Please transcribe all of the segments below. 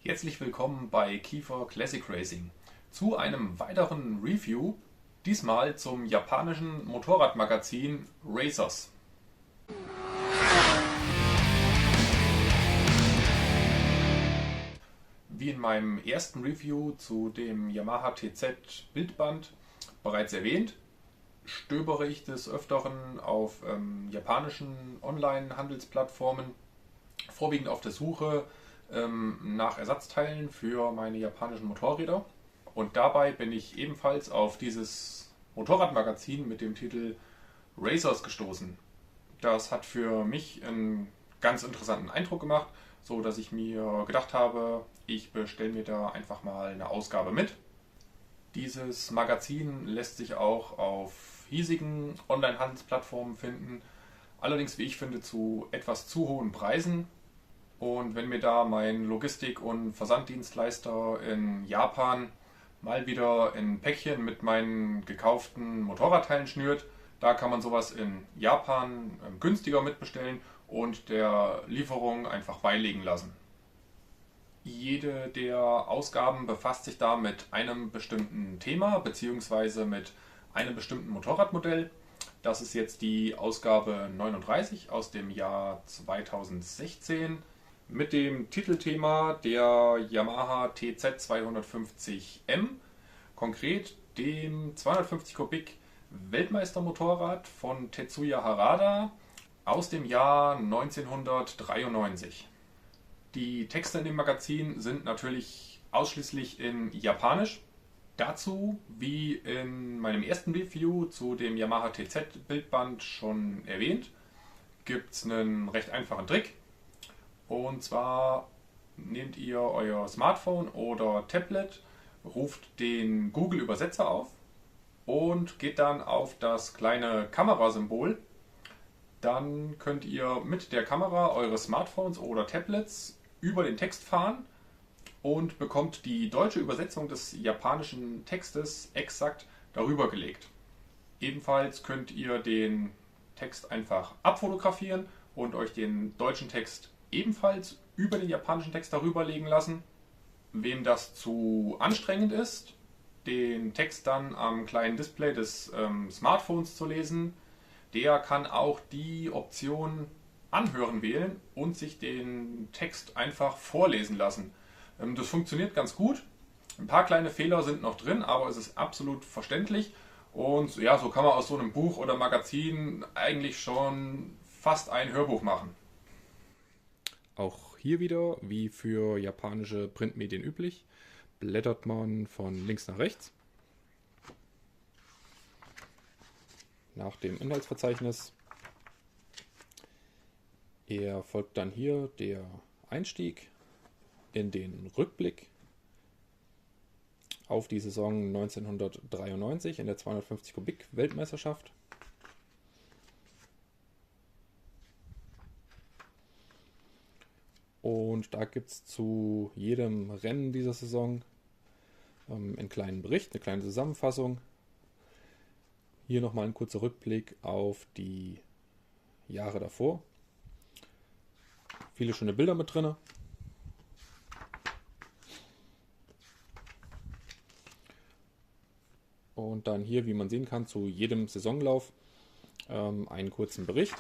Herzlich willkommen bei Kiefer Classic Racing zu einem weiteren Review, diesmal zum japanischen Motorradmagazin Racers. Wie in meinem ersten Review zu dem Yamaha TZ Bildband bereits erwähnt, stöbere ich des Öfteren auf japanischen Online-Handelsplattformen, vorwiegend auf der Suche nach Ersatzteilen für meine japanischen Motorräder. Und dabei bin ich ebenfalls auf dieses Motorradmagazin mit dem Titel Racers gestoßen. Das hat für mich einen ganz interessanten Eindruck gemacht, so dass ich mir gedacht habe, ich bestelle mir da einfach mal eine Ausgabe mit. Dieses Magazin lässt sich auch auf hiesigen Online-Handelsplattformen finden, allerdings, wie ich finde, zu etwas zu hohen Preisen. Und wenn mir da mein Logistik- und Versanddienstleister in Japan mal wieder ein Päckchen mit meinen gekauften Motorradteilen schnürt, da kann man sowas in Japan günstiger mitbestellen und der Lieferung einfach beilegen lassen. Jede der Ausgaben befasst sich da mit einem bestimmten Thema bzw. mit einem bestimmten Motorradmodell. Das ist jetzt die Ausgabe 39 aus dem Jahr 2016 mit dem Titelthema der Yamaha TZ 250M, konkret dem 250 Kubik Weltmeistermotorrad von Tetsuya Harada aus dem Jahr 1993. Die Texte in dem Magazin sind natürlich ausschließlich in Japanisch. Dazu, wie in meinem ersten Review zu dem Yamaha TZ Bildband schon erwähnt, gibt es einen recht einfachen Trick. Und zwar nehmt ihr euer Smartphone oder Tablet, ruft den Google Übersetzer auf und geht dann auf das kleine Kamerasymbol. Dann könnt ihr mit der Kamera eures Smartphones oder Tablets über den Text fahren und bekommt die deutsche Übersetzung des japanischen Textes exakt darüber gelegt. Ebenfalls könnt ihr den Text einfach abfotografieren und euch den deutschen Text ebenfalls über den japanischen Text darüber legen lassen. Wem das zu anstrengend ist, den Text dann am kleinen Display des Smartphones zu lesen, der kann auch die Option Anhören wählen und sich den Text einfach vorlesen lassen. Das funktioniert ganz gut. Ein paar kleine Fehler sind noch drin, aber es ist absolut verständlich. Und ja, so kann man aus so einem Buch oder Magazin eigentlich schon fast ein Hörbuch machen. Auch hier wieder, wie für japanische Printmedien üblich, blättert man von links nach rechts. Nach dem Inhaltsverzeichnis erfolgt dann hier der Einstieg in den Rückblick auf die Saison 1993 in der 250 Kubik Weltmeisterschaft. Und da gibt es zu jedem Rennen dieser Saison einen kleinen Bericht, eine kleine Zusammenfassung. Hier nochmal ein kurzer Rückblick auf die Jahre davor. Viele schöne Bilder mit drin. Und dann hier, wie man sehen kann, zu jedem Saisonlauf einen kurzen Bericht.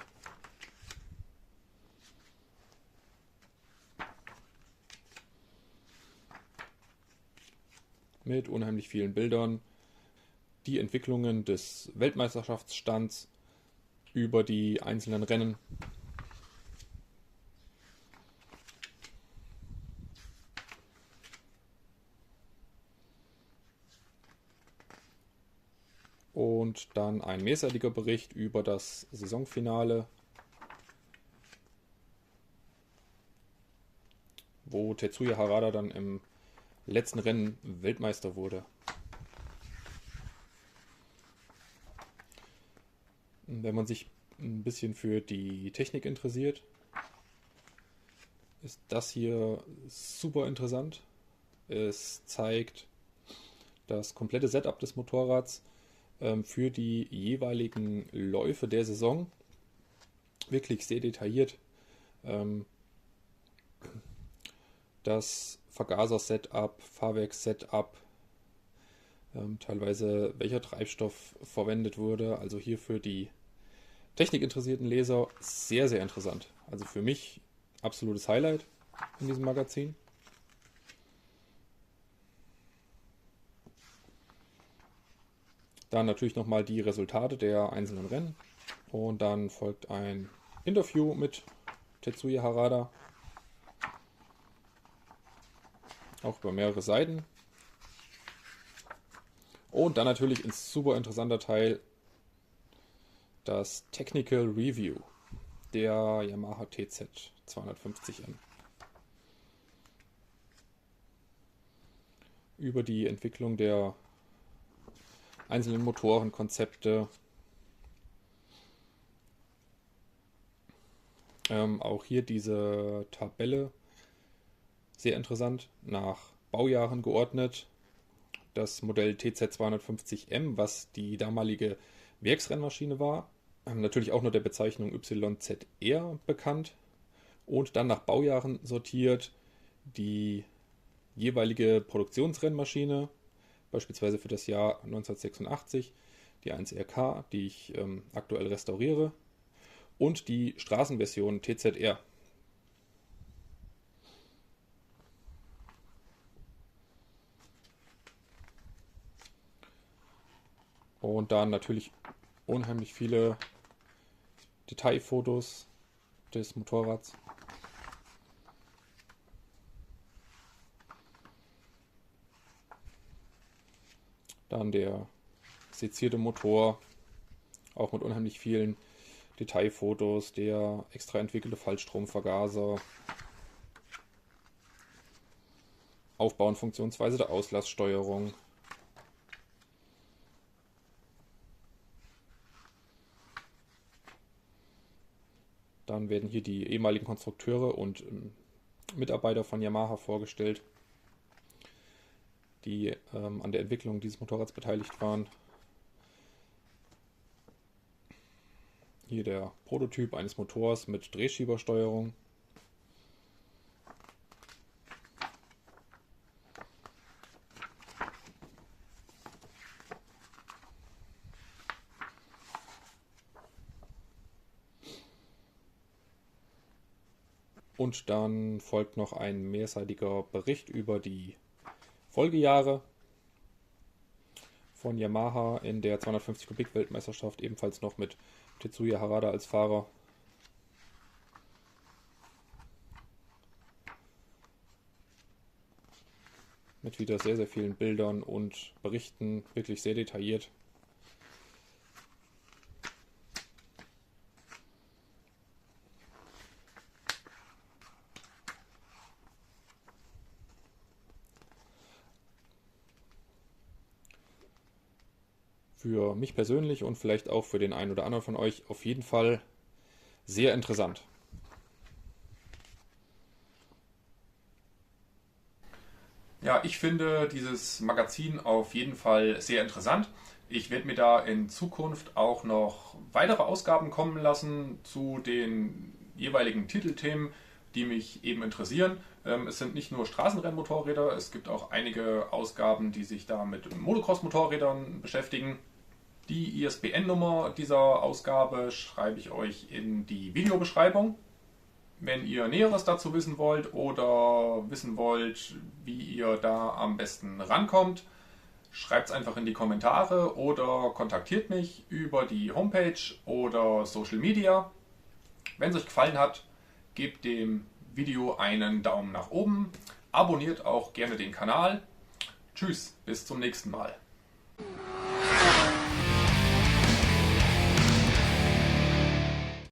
Mit unheimlich vielen Bildern, die Entwicklungen des Weltmeisterschaftsstands über die einzelnen Rennen. Und dann ein mehrseitiger Bericht über das Saisonfinale, wo Tetsuya Harada dann im letzten Rennen Weltmeister wurde. Wenn man sich ein bisschen für die Technik interessiert, ist das hier super interessant. Es zeigt das komplette Setup des Motorrads für die jeweiligen Läufe der Saison. Wirklich sehr detailliert. Das Vergaser-Setup, Fahrwerks-Setup, teilweise welcher Treibstoff verwendet wurde. Also hier für die technikinteressierten Leser sehr, sehr interessant. Also für mich absolutes Highlight in diesem Magazin. Dann natürlich nochmal die Resultate der einzelnen Rennen. Und dann folgt ein Interview mit Tetsuya Harada. Auch über mehrere Seiten. Und dann natürlich ein super interessanter Teil, das Technical Review der Yamaha TZ 250M. Über die Entwicklung der einzelnen Motorenkonzepte. Auch hier diese Tabelle, sehr interessant, nach Baujahren geordnet. Das Modell TZ250M, was die damalige Werksrennmaschine war, natürlich auch nur der Bezeichnung YZR bekannt. Und dann nach Baujahren sortiert die jeweilige Produktionsrennmaschine, beispielsweise für das Jahr 1986, die 1RK, die ich aktuell restauriere, und die Straßenversion TZR. Und dann natürlich unheimlich viele Detailfotos des Motorrads. Dann der sezierte Motor, auch mit unheimlich vielen Detailfotos, der extra entwickelte Fallstromvergaser, Aufbau und Funktionsweise der Auslasssteuerung. Dann werden hier die ehemaligen Konstrukteure und Mitarbeiter von Yamaha vorgestellt, die an der Entwicklung dieses Motorrads beteiligt waren. Hier der Prototyp eines Motors mit Drehschiebersteuerung. Und dann folgt noch ein mehrseitiger Bericht über die Folgejahre von Yamaha in der 250 Kubik Weltmeisterschaft, ebenfalls noch mit Tetsuya Harada als Fahrer. Mit wieder sehr, sehr vielen Bildern und Berichten, wirklich sehr detailliert. Für mich persönlich und vielleicht auch für den einen oder anderen von euch auf jeden Fall sehr interessant. Ja, ich finde dieses Magazin auf jeden Fall sehr interessant. Ich werde mir da in Zukunft auch noch weitere Ausgaben kommen lassen zu den jeweiligen Titelthemen, die mich eben interessieren. Es sind nicht nur Straßenrennmotorräder, es gibt auch einige Ausgaben, die sich da mit Motocross-Motorrädern beschäftigen. Die ISBN-Nummer dieser Ausgabe schreibe ich euch in die Videobeschreibung. Wenn ihr Näheres dazu wissen wollt oder wissen wollt, wie ihr da am besten rankommt, schreibt es einfach in die Kommentare oder kontaktiert mich über die Homepage oder Social Media. Wenn es euch gefallen hat, gebt dem Video einen Daumen nach oben, abonniert auch gerne den Kanal. Tschüss, bis zum nächsten Mal.